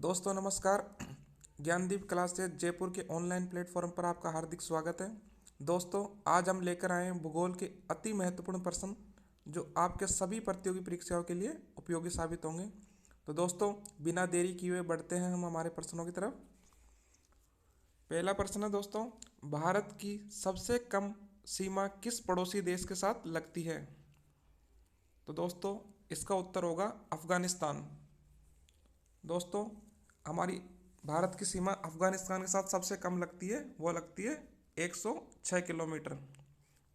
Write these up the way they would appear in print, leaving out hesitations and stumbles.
दोस्तों नमस्कार। ज्ञानदीप क्लासेज जयपुर के ऑनलाइन प्लेटफॉर्म पर आपका हार्दिक स्वागत है। दोस्तों आज हम लेकर आए हैं भूगोल के अति महत्वपूर्ण प्रश्न जो आपके सभी प्रतियोगी परीक्षाओं के लिए उपयोगी साबित होंगे। तो दोस्तों बिना देरी किए हुए बढ़ते हैं हम हमारे प्रश्नों की तरफ। पहला प्रश्न है दोस्तों, भारत की सबसे कम सीमा किस पड़ोसी देश के साथ लगती है? तो दोस्तों इसका उत्तर होगा अफगानिस्तान। दोस्तों हमारी भारत की सीमा अफगानिस्तान के साथ सबसे कम लगती है, वो लगती है 106 किलोमीटर।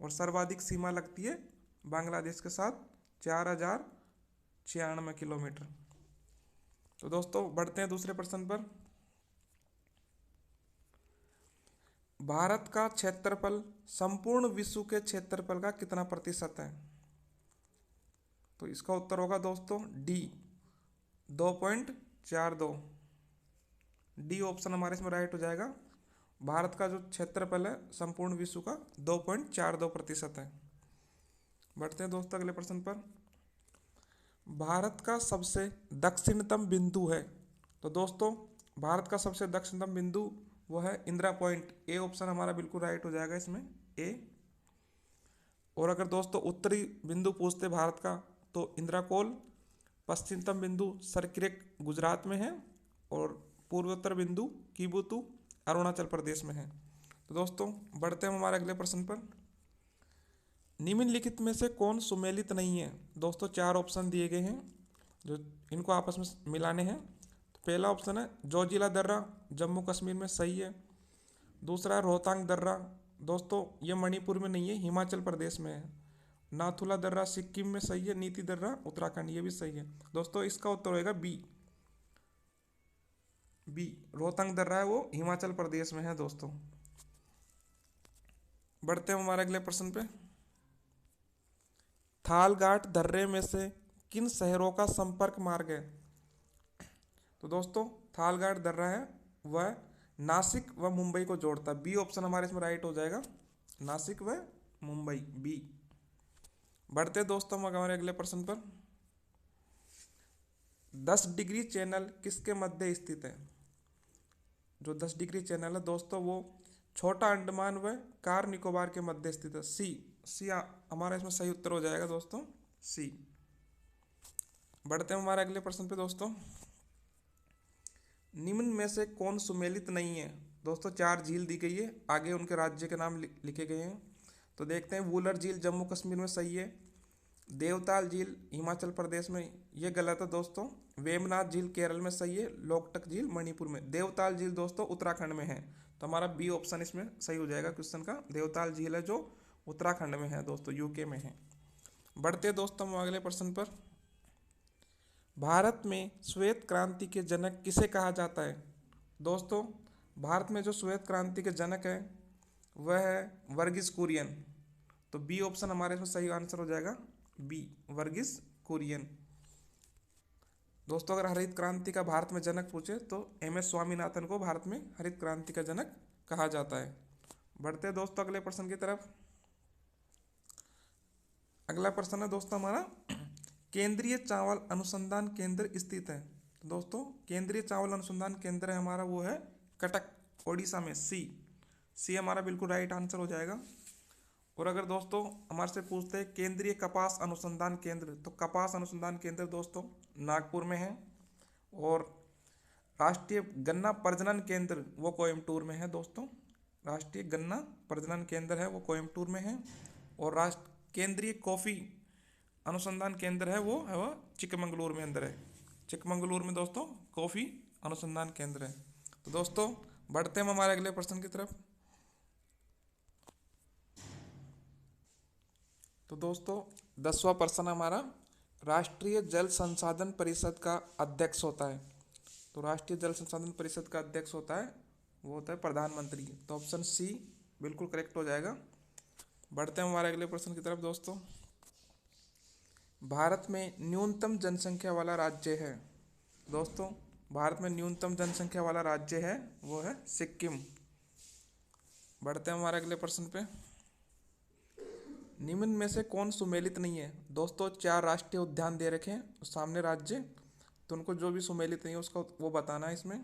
और सर्वाधिक सीमा लगती है बांग्लादेश के साथ 4096 किलोमीटर। तो दोस्तों बढ़ते हैं दूसरे प्रश्न पर। भारत का क्षेत्रफल संपूर्ण विश्व के क्षेत्रफल का कितना प्रतिशत है? तो इसका उत्तर होगा दोस्तों डी 2.42। डी ऑप्शन हमारे इसमें राइट हो जाएगा। भारत का जो क्षेत्रफल है संपूर्ण विश्व का 2.42% है। बढ़ते हैं दोस्तों अगले प्रश्न पर। भारत का सबसे दक्षिणतम बिंदु है। तो दोस्तों भारत का सबसे दक्षिणतम बिंदु वो है इंदिरा पॉइंट। ए ऑप्शन हमारा बिल्कुल राइट हो जाएगा इसमें, ए। और अगर दोस्तों उत्तरी बिंदु पूछते भारत का तो इंदिरा कोल। पश्चिमतम बिंदु सरक्रिक गुजरात में है और पूर्वोत्तर बिंदु कीबुतु अरुणाचल प्रदेश में है। तो दोस्तों बढ़ते हैं हमारे अगले प्रश्न पर। निम्नलिखित में से कौन सुमेलित नहीं है? दोस्तों चार ऑप्शन दिए गए हैं जो इनको आपस में मिलाने हैं। तो पहला ऑप्शन है जोजिला दर्रा, जम्मू कश्मीर में, सही है। दूसरा है रोहतांग दर्रा, दोस्तों ये मणिपुर में नहीं है, हिमाचल प्रदेश में है। नाथुला दर्रा सिक्किम में, सही है। नीति दर्रा उत्तराखंड, ये भी सही है। दोस्तों इसका उत्तर होगा बी। रोहतांग दर्रा है वो हिमाचल प्रदेश में है। दोस्तों बढ़ते हैं हमारे अगले प्रश्न पे। थालघाट दर्रे में से किन शहरों का संपर्क मार्ग है? तो दोस्तों थालघाट दर्रा है वह नासिक व मुंबई को जोड़ता है। बी ऑप्शन हमारे इसमें राइट हो जाएगा, नासिक व मुंबई, बी। बढ़ते दोस्तों हमारे अगले प्रश्न पर। 10 डिग्री चैनल किसके मध्य स्थित है? जो 10 डिग्री चैनल है दोस्तों वो छोटा अंडमान व कार निकोबार के मध्य स्थित है। सी हमारा इसमें सही उत्तर हो जाएगा दोस्तों, सी। बढ़ते हैं हमारे अगले प्रश्न पे दोस्तों। निम्न में से कौन सुमेलित नहीं है? दोस्तों चार झील दी गई है, आगे उनके राज्य के नाम लिखे गए हैं। तो देखते हैं वुलर झील जम्मू कश्मीर में, सही है। देवताल झील हिमाचल प्रदेश में, ये गलत है दोस्तों। वेमनाथ झील केरल में, सही है। लोकटक झील मणिपुर में। देवताल झील दोस्तों उत्तराखंड में है। तो हमारा बी ऑप्शन इसमें सही हो जाएगा क्वेश्चन का। देवताल झील है जो उत्तराखंड में है दोस्तों, यूके में है। बढ़ते दोस्तों हम अगले प्रश्न पर। भारत में श्वेत क्रांति के जनक किसे कहा जाता है? दोस्तों भारत में जो श्वेत क्रांति के जनक है वह है वर्गीस कुरियन। तो बी ऑप्शन हमारे इसमें सही आंसर हो जाएगा, बी वर्गीस कुरियन। दोस्तों अगर हरित क्रांति का भारत में जनक पूछे तो एम.एस. स्वामीनाथन को भारत में हरित क्रांति का जनक कहा जाता है। बढ़ते दोस्तों अगले प्रश्न की तरफ। अगला प्रश्न है दोस्तों हमारा, केंद्रीय चावल अनुसंधान केंद्र स्थित है? तो दोस्तों केंद्रीय चावल अनुसंधान केंद्र है हमारा वो है कटक, ओडिशा में, सी हमारा बिल्कुल राइट आंसर हो जाएगा। और अगर दोस्तों हमारे से पूछते हैं केंद्रीय कपास अनुसंधान केंद्र, तो कपास अनुसंधान केंद्र दोस्तों नागपुर में है। और राष्ट्रीय गन्ना प्रजनन केंद्र वो कोयम्बटूर में है दोस्तों। राष्ट्रीय गन्ना प्रजनन केंद्र है वो कोयम्बटूर में है। और राष्ट्र केंद्रीय कॉफ़ी अनुसंधान केंद्र है वो चिकमंगलुरु में अंदर है। चिकमंगलुरु में दोस्तों कॉफ़ी अनुसंधान केंद्र है। तो दोस्तों बढ़ते हम हमारे अगले प्रश्न की तरफ। तो दोस्तों 10वां प्रश्न हमारा, राष्ट्रीय जल संसाधन परिषद का अध्यक्ष होता है? तो राष्ट्रीय जल संसाधन परिषद का अध्यक्ष होता है वो होता है प्रधानमंत्री। तो ऑप्शन सी बिल्कुल करेक्ट हो जाएगा। बढ़ते हैं हमारे अगले प्रश्न की तरफ दोस्तों। भारत में न्यूनतम जनसंख्या वाला राज्य है? दोस्तों भारत में न्यूनतम जनसंख्या वाला राज्य है वो है सिक्किम। बढ़ते हैं हमारे अगले प्रश्न पे। निम्न में से कौन सुमेलित नहीं है? दोस्तों चार राष्ट्रीय उद्यान दे रखे हैं सामने राज्य, तो उनको जो भी सुमेलित नहीं है उसका वो बताना है इसमें।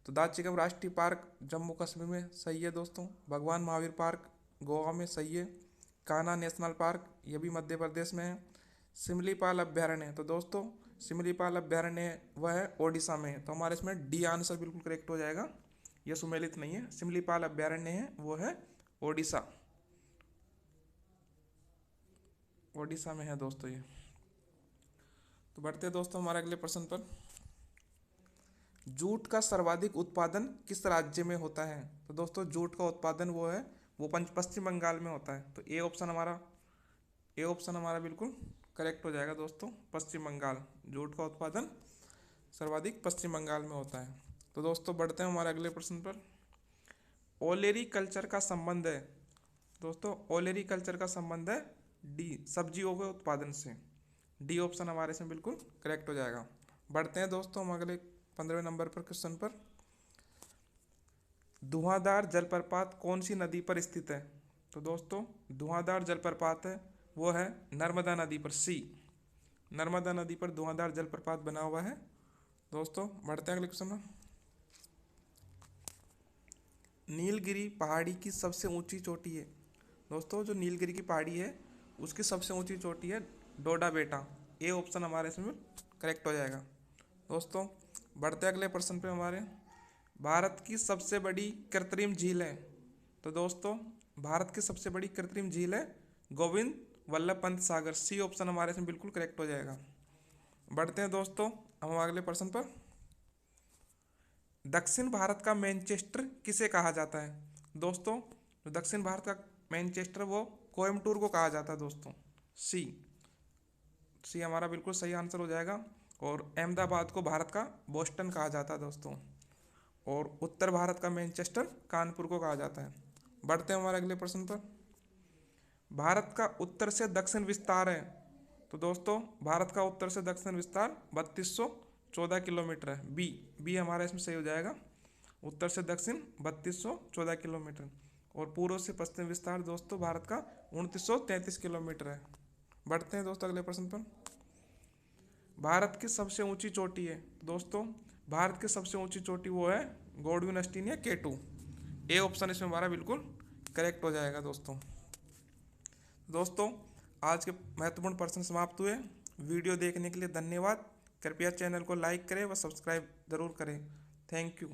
तो दाचिगम राष्ट्रीय पार्क जम्मू कश्मीर में सही है दोस्तों। भगवान महावीर पार्क गोवा में सही है। कान्हा नेशनल पार्क ये भी मध्य प्रदेश में है। सिमलीपाल अभ्यारण्य, तो दोस्तों सिमलीपाल अभ्यारण्य वह है ओडिशा में है। तो हमारे इसमें डी आंसर बिल्कुल करेक्ट हो जाएगा। यह सुमेलित नहीं है, सिमलीपाल अभ्यारण्य है वो है ओडिशा, ओडिशा में है दोस्तों ये। तो बढ़ते हैं दोस्तों हमारे अगले प्रश्न पर। जूट का सर्वाधिक उत्पादन किस राज्य में होता है? तो दोस्तों जूट का उत्पादन वो पश्चिम बंगाल में होता है। तो ए ऑप्शन हमारा बिल्कुल करेक्ट हो जाएगा दोस्तों, पश्चिम बंगाल। जूट का उत्पादन सर्वाधिक पश्चिम बंगाल में होता है। तो दोस्तों बढ़ते हैं हमारे अगले प्रश्न पर। ओलेरी कल्चर का संबंध है दोस्तों, ओलेरी कल्चर का संबंध है डी सब्जियों के उत्पादन से। डी ऑप्शन हमारे इसमें बिल्कुल करेक्ट हो जाएगा। बढ़ते हैं दोस्तों हम अगले 15वें नंबर पर क्वेश्चन पर। धुआंधार जलप्रपात कौन सी नदी पर स्थित है? तो दोस्तों धुआंधार जलप्रपात है वो है नर्मदा नदी पर, सी नर्मदा नदी पर धुआंधार जलप्रपात बना हुआ है दोस्तों। बढ़ते हैं अगले क्वेश्चन में। नीलगिरी पहाड़ी की सबसे ऊंची चोटी है दोस्तों, जो नीलगिरी की पहाड़ी है उसकी सबसे ऊंची चोटी है डोडा बेटा। ए ऑप्शन हमारे इसमें करेक्ट हो जाएगा दोस्तों। बढ़ते अगले प्रश्न पे हमारे। भारत की सबसे बड़ी कृत्रिम झील है? तो दोस्तों भारत की सबसे बड़ी कृत्रिम झील है गोविंद वल्लभ पंत सागर। सी ऑप्शन हमारे इसमें बिल्कुल करेक्ट हो जाएगा। बढ़ते हैं दोस्तों हम अगले प्रश्न पर। दक्षिण भारत का मैनचेस्टर किसे कहा जाता है? दोस्तों जो दक्षिण भारत का मैनचेस्टर वो कोयम्बटूर को कहा जाता है दोस्तों। सी हमारा बिल्कुल सही आंसर हो जाएगा। और अहमदाबाद को भारत का बोस्टन कहा जाता है दोस्तों। और उत्तर भारत का मैनचेस्टर कानपुर को कहा जाता है। बढ़ते हैं हमारे अगले प्रश्न पर। भारत का उत्तर से दक्षिण विस्तार है? तो दोस्तों भारत का उत्तर से दक्षिण विस्तार 3214 किलोमीटर है। बी हमारा इसमें सही हो जाएगा। उत्तर से दक्षिण 3214 किलोमीटर। और पूर्व से पश्चिम विस्तार दोस्तों भारत का 2933 किलोमीटर है। बढ़ते हैं दोस्तों अगले प्रश्न पर। भारत की सबसे ऊंची चोटी है दोस्तों, भारत की सबसे ऊंची चोटी वो है गॉडविन अस्टीन या K2। ए ऑप्शन इसमें हमारा बिल्कुल करेक्ट हो जाएगा दोस्तों आज के महत्वपूर्ण प्रश्न समाप्त हुए। वीडियो देखने के लिए धन्यवाद। कृपया चैनल को लाइक करें व सब्सक्राइब जरूर करें। Thank you.